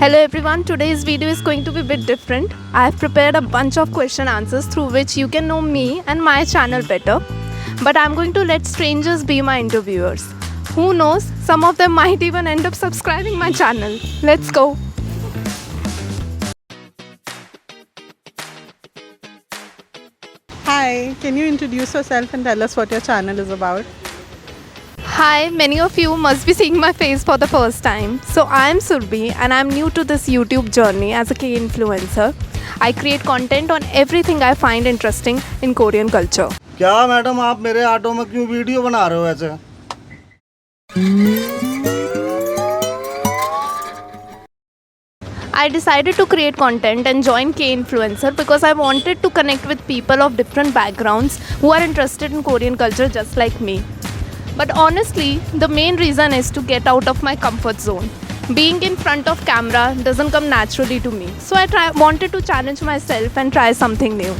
Hello everyone, today's video is going to be a bit different. I have prepared a bunch of question answers through which you can know me and my channel better. But I'm going to let strangers be my interviewers. Who knows, some of them might even end up subscribing my channel. Let's go. Hi, can you introduce yourself and tell us what your channel is about? Hi, many of you must be seeing my face for the first time. So I'm Surbhi and I'm new to this YouTube journey as a K-influencer. I create content on everything I find interesting in Korean culture. क्या madam आप मेरे auto में क्यों video बना रहे हो ऐसे? I decided to create content and join K-influencer because I wanted to connect with people of different backgrounds who are interested in Korean culture just like me. But honestly, the main reason is to get out of my comfort zone. Being in front of camera doesn't come naturally to me. So I wanted to challenge myself and try something new.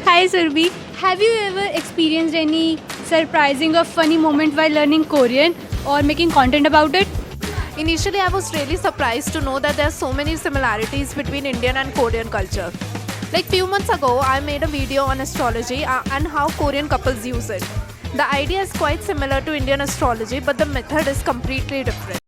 Hi Surbhi, have you ever experienced any surprising or funny moment while learning Korean or making content about it? Initially, I was really surprised to know that there are so many similarities between Indian and Korean culture. Like few months ago, I made a video on astrology and how Korean couples use it. The idea is quite similar to Indian astrology, but the method is completely different.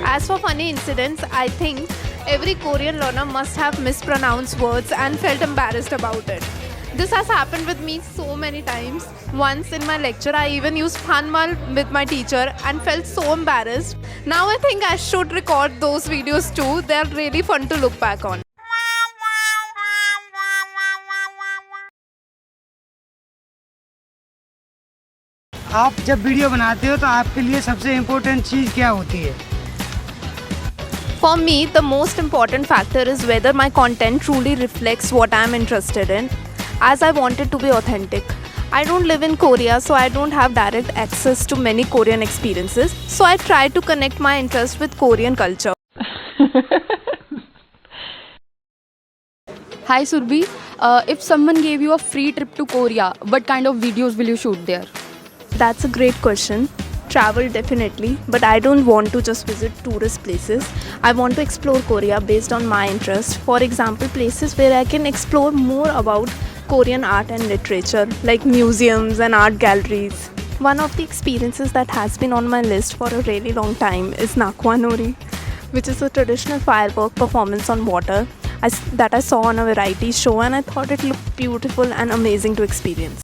As for funny incidents, I think every Korean learner must have mispronounced words and felt embarrassed about it. This has happened with me so many times. Once in my lecture, I even used Hanmal with my teacher and felt so embarrassed. Now I think I should record those videos too. They are really fun to look back on. आप जब video बनाते हो तो आपके लिए सबसे important चीज़ क्या होती है? For me, the most important factor is whether my content truly reflects what I am interested in, as I want it to be authentic. I don't live in Korea, so I don't have direct access to many Korean experiences. So I try to connect my interest with Korean culture. Hi Surbhi, if someone gave you a free trip to Korea, what kind of videos will you shoot there? That's a great question. Travel definitely, but I don't want to just visit tourist places. I want to explore Korea based on my interest. For example, places where I can explore more about Korean art and literature, like museums and art galleries. One of the experiences that has been on my list for a really long time is Nakwa Nori, which is a traditional firework performance on water that I saw on a variety show, and I thought it looked beautiful and amazing to experience.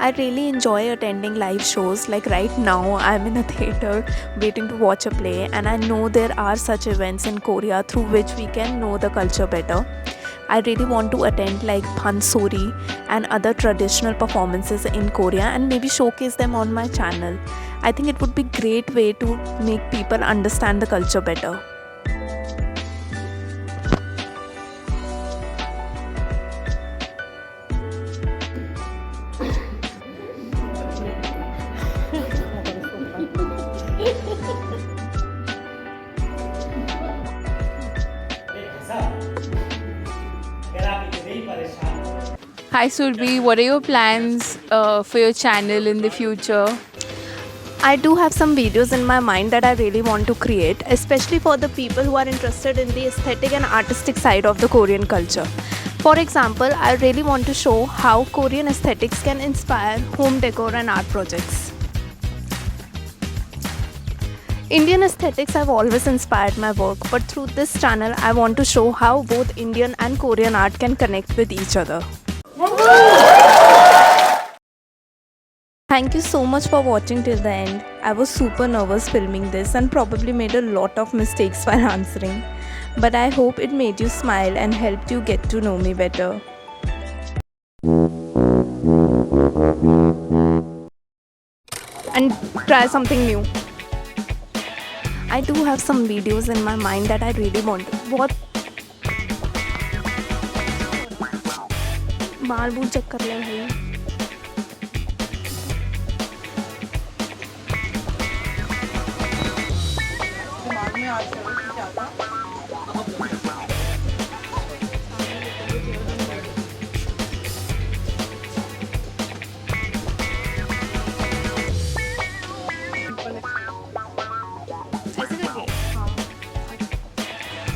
I really enjoy attending live shows. Like right now, I'm in a theatre waiting to watch a play, and I know there are such events in Korea through which we can know the culture better. I really want to attend like Pansori and other traditional performances in Korea and maybe showcase them on my channel. I think it would be a great way to make people understand the culture better. Hi Surbhi, what are your plans for your channel in the future? I do have some videos in my mind that I really want to create, especially for the people who are interested in the aesthetic and artistic side of the Korean culture. For example, I really want to show how Korean aesthetics can inspire home decor and art projects. Indian aesthetics have always inspired my work, but through this channel, I want to show how both Indian and Korean art can connect with each other. Thank you so much for watching till the end. I was super nervous filming this and probably made a lot of mistakes while answering. But I hope it made you smile and helped you get to know me better. And try something new. I do have some videos in my mind that I really want to. बहुत बाल बूल check कर लें भाई. दिमाग में आज करो कि क्या था?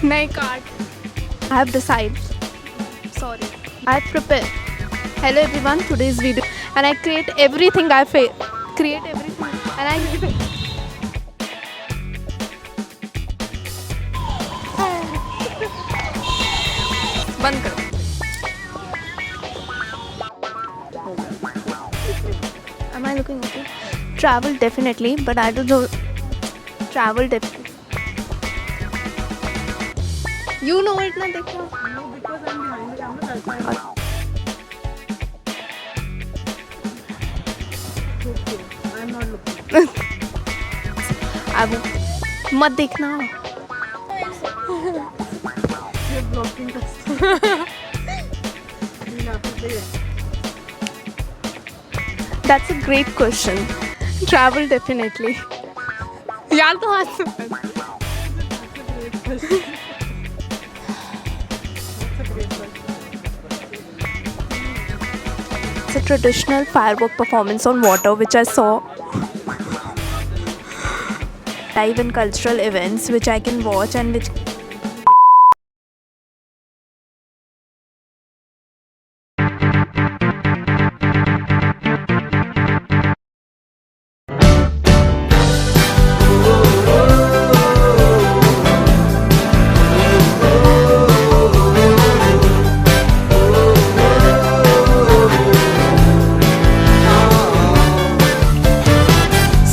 नहीं card. I have decided. Sorry. I have prepared. Hello everyone. Today's video, and I create everything. Create everything, and I. बंद करो. Am I looking okay? Travel definitely, but I don't know. Travel definitely. You know it ना देखो. No, because I'm behind the camera, that's why I'm okay. I'm not looking. अब मत देखना. You're blocking us. You have to say it. That's a great question. Travel definitely. यार तो हाथ से. That's a great question. That's a great question. It's a traditional firework performance on water which I saw live in cultural events which I can watch and which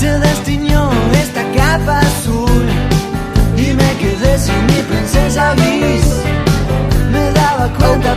Se destiñó esta capa azul y me quedé sin mi princesa gris. Me daba cuenta